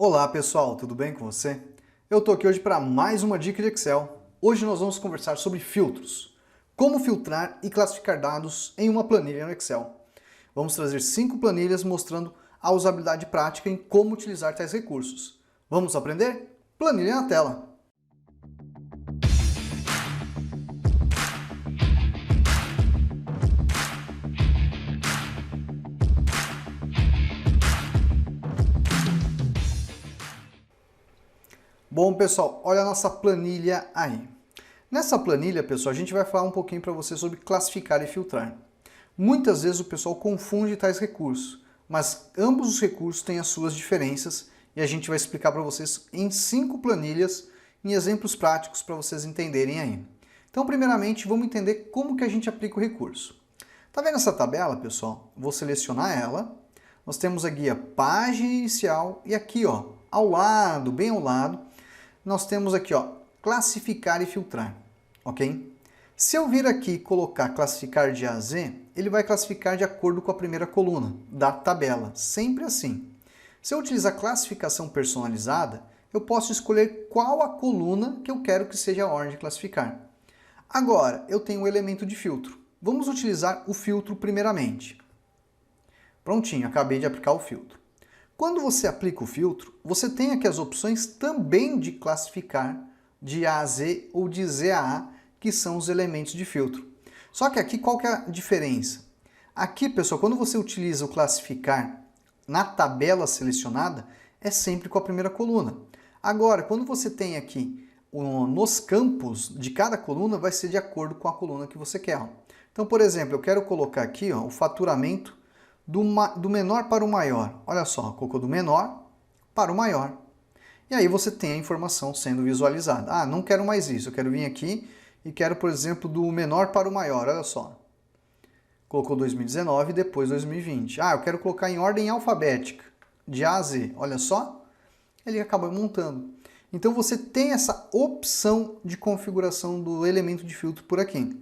Olá pessoal, tudo bem com você? Eu tô aqui hoje para mais uma dica de Excel. Hoje nós vamos conversar sobre filtros. Como filtrar e classificar dados em uma planilha no Excel. Vamos trazer 5 planilhas mostrando a usabilidade prática em como utilizar tais recursos. Vamos aprender? Planilha na tela! Bom, pessoal, olha a nossa planilha aí. Nessa planilha, pessoal, a gente vai falar um pouquinho para você sobre classificar e filtrar. Muitas vezes o pessoal confunde tais recursos, mas ambos os recursos têm as suas diferenças e a gente vai explicar para vocês em 5 planilhas, em exemplos práticos para vocês entenderem aí. Então, primeiramente, vamos entender como que a gente aplica o recurso. Tá vendo essa tabela, pessoal? Vou selecionar ela. Nós temos aqui a página inicial e aqui, ó, ao lado, bem ao lado, nós temos aqui, ó, classificar e filtrar, ok? Se eu vir aqui e colocar classificar de A a Z, ele vai classificar de acordo com a primeira coluna da tabela, sempre assim. Se eu utilizar classificação personalizada, eu posso escolher qual a coluna que eu quero que seja a ordem de classificar. Agora, eu tenho o elemento de filtro. Vamos utilizar o filtro primeiramente. Prontinho, acabei de aplicar o filtro. Quando você aplica o filtro, você tem aqui as opções também de classificar de A a Z ou de Z a A, que são os elementos de filtro. Só que aqui qual que é a diferença? Aqui, pessoal, quando você utiliza o classificar na tabela selecionada, é sempre com a primeira coluna. Agora, quando você tem aqui nos campos de cada coluna, vai ser de acordo com a coluna que você quer. Então, por exemplo, eu quero colocar aqui o faturamento do menor para o maior. Olha só, colocou do menor para o maior. E aí você tem a informação sendo visualizada. Ah, não quero mais isso, eu quero vir aqui e quero, por exemplo, do menor para o maior. Olha só. Colocou 2019 e depois 2020. Ah, eu quero colocar em ordem alfabética, de A a Z. Olha só, ele acaba montando. Então você tem essa opção de configuração do elemento de filtro por aqui.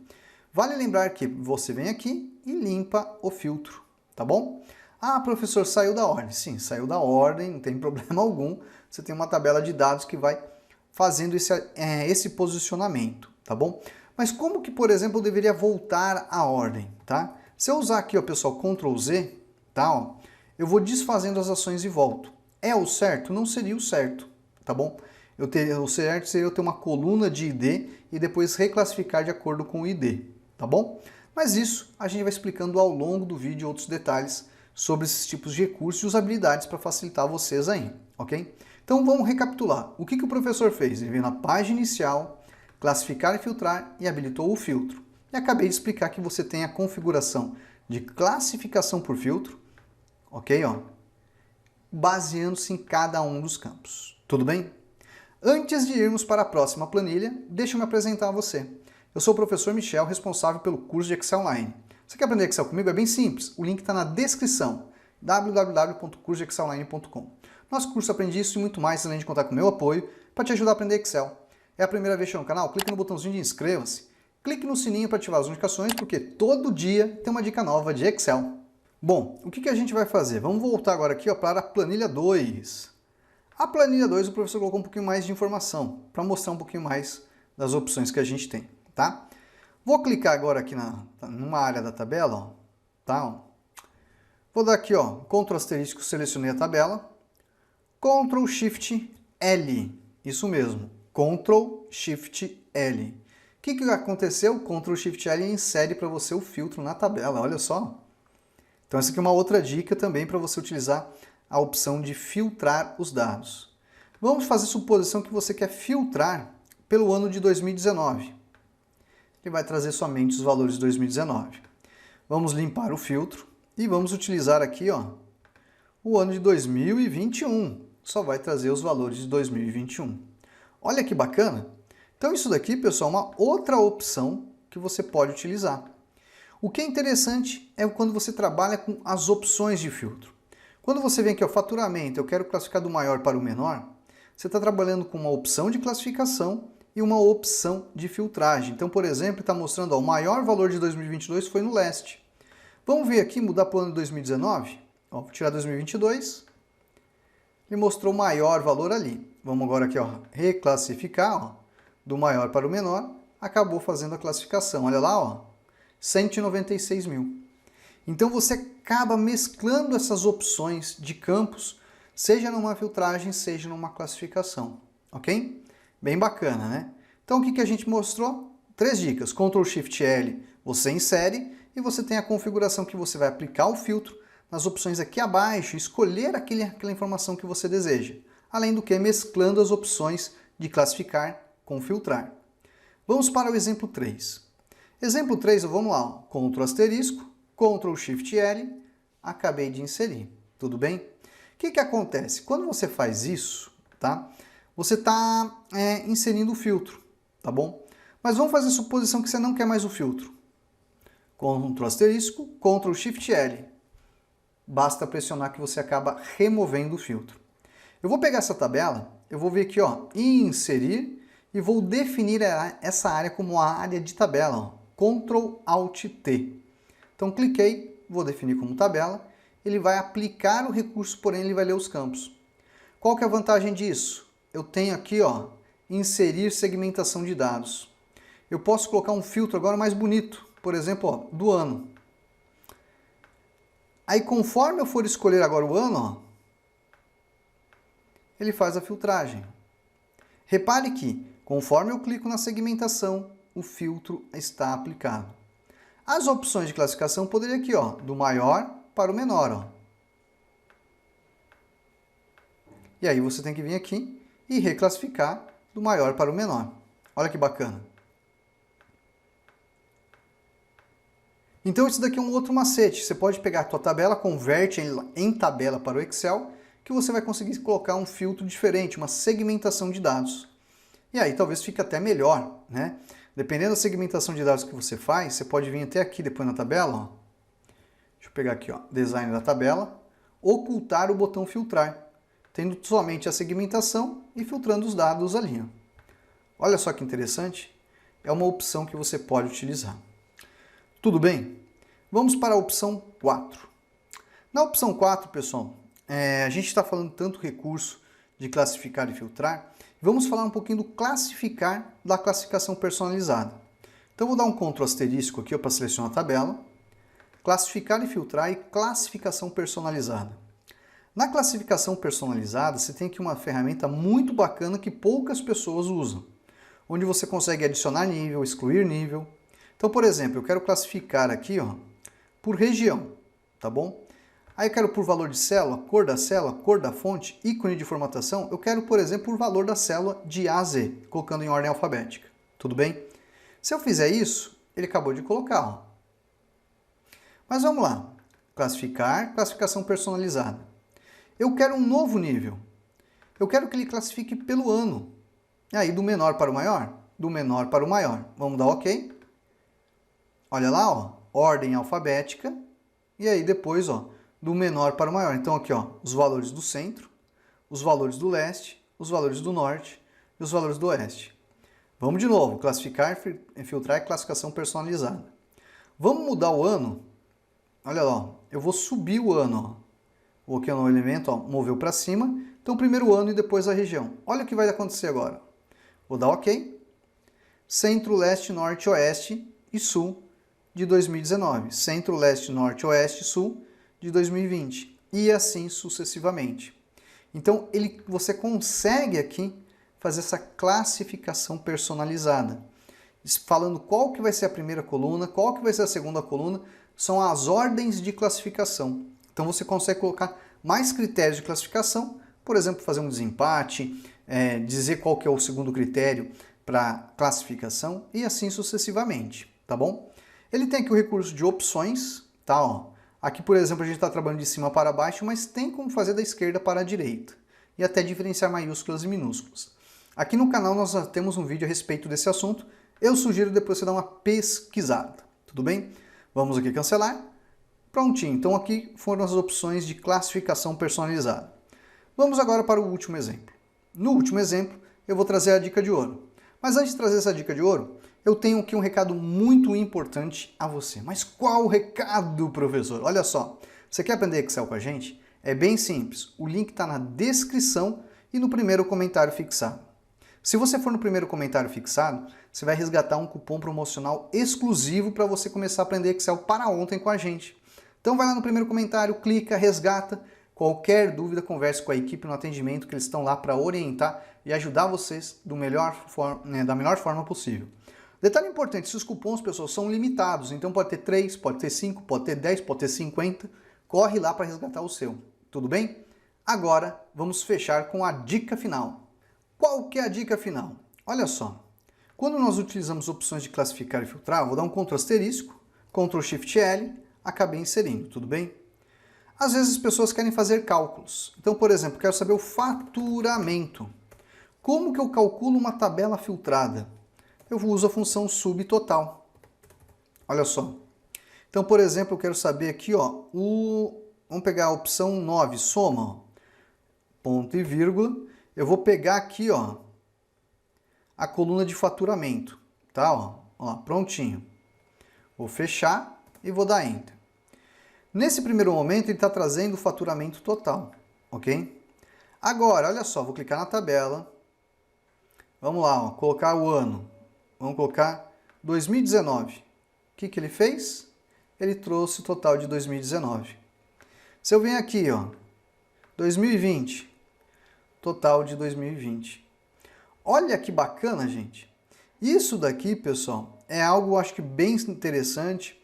Vale lembrar que você vem aqui e limpa o filtro. Tá bom? Ah, professor, saiu da ordem. Sim, saiu da ordem, não tem problema algum. Você tem uma tabela de dados que vai fazendo esse posicionamento, tá bom? Mas como que, por exemplo, eu deveria voltar à ordem, tá? Se eu usar aqui, ó, pessoal, Ctrl Z, tá? Ó, eu vou desfazendo as ações e volto. É o certo? Não seria o certo, tá bom? O certo seria eu ter uma coluna de ID e depois reclassificar de acordo com o ID, tá bom? Mas isso a gente vai explicando ao longo do vídeo outros detalhes sobre esses tipos de recursos e usabilidades para facilitar vocês aí, ok? Então vamos recapitular. O que o professor fez? Ele veio na página inicial, classificar e filtrar e habilitou o filtro. E acabei de explicar que você tem a configuração de classificação por filtro, ok? Ó, baseando-se em cada um dos campos. Tudo bem? Antes de irmos para a próxima planilha, deixa eu me apresentar a você. Eu sou o professor Michel, responsável pelo curso de Excel Online. Você quer aprender Excel comigo? É bem simples. O link está na descrição, www.cursoexcelonline.com. Nosso curso Aprendi Isso e muito mais, além de contar com o meu apoio, para te ajudar a aprender Excel. É a primeira vez que no canal? Clique no botãozinho de inscreva-se. Clique no sininho para ativar as notificações, porque todo dia tem uma dica nova de Excel. Bom, o que a gente vai fazer? Vamos voltar agora aqui, ó, para a planilha 2. A planilha 2 o professor colocou um pouquinho mais de informação, para mostrar um pouquinho mais das opções que a gente tem. Tá? Vou clicar agora aqui numa área da tabela, ó, tá? Vou dar aqui, ó, Ctrl asterisco, selecionei a tabela, Ctrl Shift L, isso mesmo, Ctrl Shift L. O que aconteceu? Ctrl Shift L insere para você o filtro na tabela, olha só. Então essa aqui é uma outra dica também para você utilizar a opção de filtrar os dados. Vamos fazer suposição que você quer filtrar pelo ano de 2019. Ele vai trazer somente os valores de 2019. Vamos limpar o filtro e vamos utilizar aqui, ó, o ano de 2021. Só vai trazer os valores de 2021. Olha que bacana! Então isso daqui, pessoal, é uma outra opção que você pode utilizar. O que é interessante é quando você trabalha com as opções de filtro. Quando você vem aqui ao faturamento, eu quero classificar do maior para o menor, você está trabalhando com uma opção de classificação e uma opção de filtragem. Então, por exemplo, está mostrando ó, o maior valor de 2022 foi no leste. Vamos ver aqui, mudar para o ano de 2019? Ó, vou tirar 2022. ele mostrou o maior valor ali. Vamos agora aqui, ó, reclassificar, ó, do maior para o menor, acabou fazendo a classificação. Olha lá, ó, 196 mil. Então você acaba mesclando essas opções de campos, seja numa filtragem, seja numa classificação, ok? Bem bacana, né? Então o que a gente mostrou? 3 dicas. Ctrl Shift L, você insere e você tem a configuração que você vai aplicar o filtro nas opções aqui abaixo, escolher aquela informação que você deseja. Além do que, mesclando as opções de classificar com filtrar. Vamos para o exemplo 3. Exemplo 3, vamos lá, ó. Ctrl asterisco, Ctrl Shift L, acabei de inserir. Tudo bem? O que acontece? Quando você faz isso, tá? Você está inserindo o filtro, tá bom? Mas vamos fazer a suposição que você não quer mais o filtro. Ctrl asterisco, Ctrl Shift L. Basta pressionar que você acaba removendo o filtro. Eu vou pegar essa tabela, eu vou vir aqui, ó, inserir e vou definir essa área como a área de tabela, ó, Ctrl Alt T. Então cliquei, vou definir como tabela, ele vai aplicar o recurso, porém ele vai ler os campos. Qual que é a vantagem disso? Eu tenho aqui, ó, inserir segmentação de dados. Eu posso colocar um filtro agora mais bonito, por exemplo, ó, do ano. Aí conforme eu for escolher agora o ano, ó, ele faz a filtragem. Repare que, conforme eu clico na segmentação, o filtro está aplicado. As opções de classificação poderiam aqui, ó, do maior para o menor, ó. E aí você tem que vir aqui e reclassificar do maior para o menor. Olha que bacana. Então isso daqui é um outro macete. Você pode pegar a tua tabela, converte em tabela para o Excel, que você vai conseguir colocar um filtro diferente, uma segmentação de dados. E aí talvez fique até melhor, né? Dependendo da segmentação de dados que você faz, você pode vir até aqui depois na tabela, ó. Deixa eu pegar aqui, ó, design da tabela, ocultar o botão filtrar, tendo somente a segmentação e filtrando os dados ali, ó. Olha só que interessante, é uma opção que você pode utilizar. Tudo bem? Vamos para a opção 4. Na opção 4, pessoal, a gente está falando tanto recurso de classificar e filtrar, vamos falar um pouquinho do classificar da classificação personalizada. Então vou dar um Ctrl asterisco aqui para selecionar a tabela, classificar e filtrar e classificação personalizada. Na classificação personalizada, você tem aqui uma ferramenta muito bacana que poucas pessoas usam, onde você consegue adicionar nível, excluir nível. Então, por exemplo, eu quero classificar aqui, ó, por região, tá bom? Aí eu quero por valor de célula, cor da fonte, ícone de formatação, eu quero, por exemplo, por valor da célula de A a Z, colocando em ordem alfabética. Tudo bem? Se eu fizer isso, ele acabou de colocar, ó. Mas vamos lá. Classificar, classificação personalizada. Eu quero um novo nível. Eu quero que ele classifique pelo ano. E aí, do menor para o maior? Do menor para o maior. Vamos dar OK. Olha lá, ó, ordem alfabética. E aí depois, ó, do menor para o maior. Então aqui, ó, os valores do centro, os valores do leste, os valores do norte e os valores do oeste. Vamos de novo, classificar, filtrar e classificação personalizada. Vamos mudar o ano? Olha lá, ó, eu vou subir o ano, ó. Vou aqui no elemento, ó, moveu para cima. Então primeiro o ano e depois a região. Olha o que vai acontecer agora. Vou dar OK. Centro, leste, norte, oeste e sul de 2019. Centro, leste, norte, oeste e sul de 2020 e assim sucessivamente. Então você consegue aqui fazer essa classificação personalizada, falando qual que vai ser a primeira coluna, qual que vai ser a segunda coluna, são as ordens de classificação. Então você consegue colocar mais critérios de classificação, por exemplo, fazer um desempate, dizer qual que é o segundo critério para classificação e assim sucessivamente, tá bom? Ele tem aqui o recurso de opções, tá, ó. Aqui, por exemplo, a gente está trabalhando de cima para baixo, mas tem como fazer da esquerda para a direita. E até diferenciar maiúsculas e minúsculas. Aqui no canal nós temos um vídeo a respeito desse assunto. Eu sugiro depois você dar uma pesquisada. Tudo bem? Vamos aqui cancelar. Prontinho. Então aqui foram as opções de classificação personalizada. Vamos agora para o último exemplo. No último exemplo, eu vou trazer a dica de ouro. Mas antes de trazer essa dica de ouro, eu tenho aqui um recado muito importante a você. Mas qual o recado, professor? Olha só, você quer aprender Excel com a gente? É bem simples, o link está na descrição e no primeiro comentário fixado. Se você for no primeiro comentário fixado, você vai resgatar um cupom promocional exclusivo para você começar a aprender Excel para ontem com a gente. Então vai lá no primeiro comentário, clica, resgata. Qualquer dúvida, converse com a equipe no atendimento, que eles estão lá para orientar e ajudar vocês da melhor forma possível. Detalhe importante, esses cupons, pessoal, são limitados, então pode ter 3, pode ter 5, pode ter 10, pode ter 50. Corre lá para resgatar o seu, tudo bem? Agora, vamos fechar com a dica final. Qual que é a dica final? Olha só, quando nós utilizamos opções de classificar e filtrar, vou dar um Ctrl asterisco, Ctrl Shift L, acabei inserindo, tudo bem? Às vezes as pessoas querem fazer cálculos. Então, por exemplo, quero saber o faturamento. Como que eu calculo uma tabela filtrada? Eu uso a função subtotal. Olha só. Então, por exemplo, eu quero saber aqui, ó, vamos pegar a opção 9, soma, ó, ponto e vírgula. Eu vou pegar aqui, ó, a coluna de faturamento, tá? Ó, prontinho. Vou fechar e vou dar Enter. Nesse primeiro momento, ele está trazendo o faturamento total, ok? Agora, olha só, vou clicar na tabela. Vamos lá, ó, colocar o ano. Vamos colocar 2019. O que que ele fez? Ele trouxe o total de 2019. Se eu venho aqui, ó, 2020, total de 2020. Olha que bacana, gente. Isso daqui, pessoal, é algo, acho que bem interessante,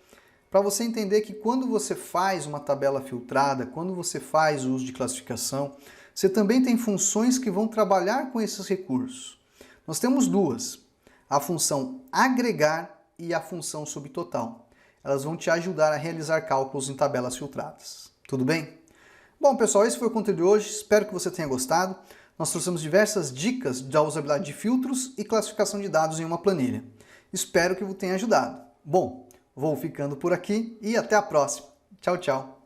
para você entender que quando você faz uma tabela filtrada, quando você faz o uso de classificação, você também tem funções que vão trabalhar com esses recursos. Nós temos duas, a função agregar e a função subtotal. Elas vão te ajudar a realizar cálculos em tabelas filtradas. Tudo bem? Bom, pessoal, esse foi o conteúdo de hoje. Espero que você tenha gostado. Nós trouxemos diversas dicas da usabilidade de filtros e classificação de dados em uma planilha. Espero que tenha ajudado. Bom, vou ficando por aqui e até a próxima. Tchau, tchau.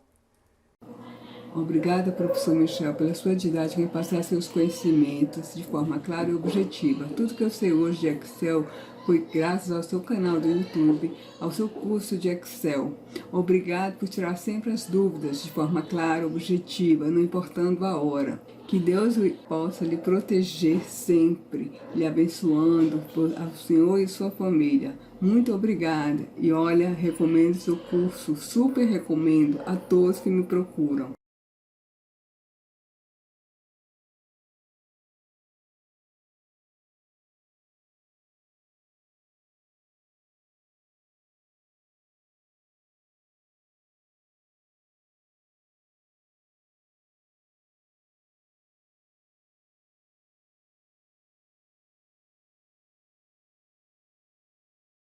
Obrigada, professor Michel, pela sua didática em passar seus conhecimentos de forma clara e objetiva. Tudo que eu sei hoje de Excel foi graças ao seu canal do YouTube, ao seu curso de Excel. Obrigado por tirar sempre as dúvidas de forma clara e objetiva, não importando a hora. Que Deus possa lhe proteger sempre, lhe abençoando ao senhor e sua família. Muito obrigada. E olha, recomendo seu curso, super recomendo a todos que me procuram.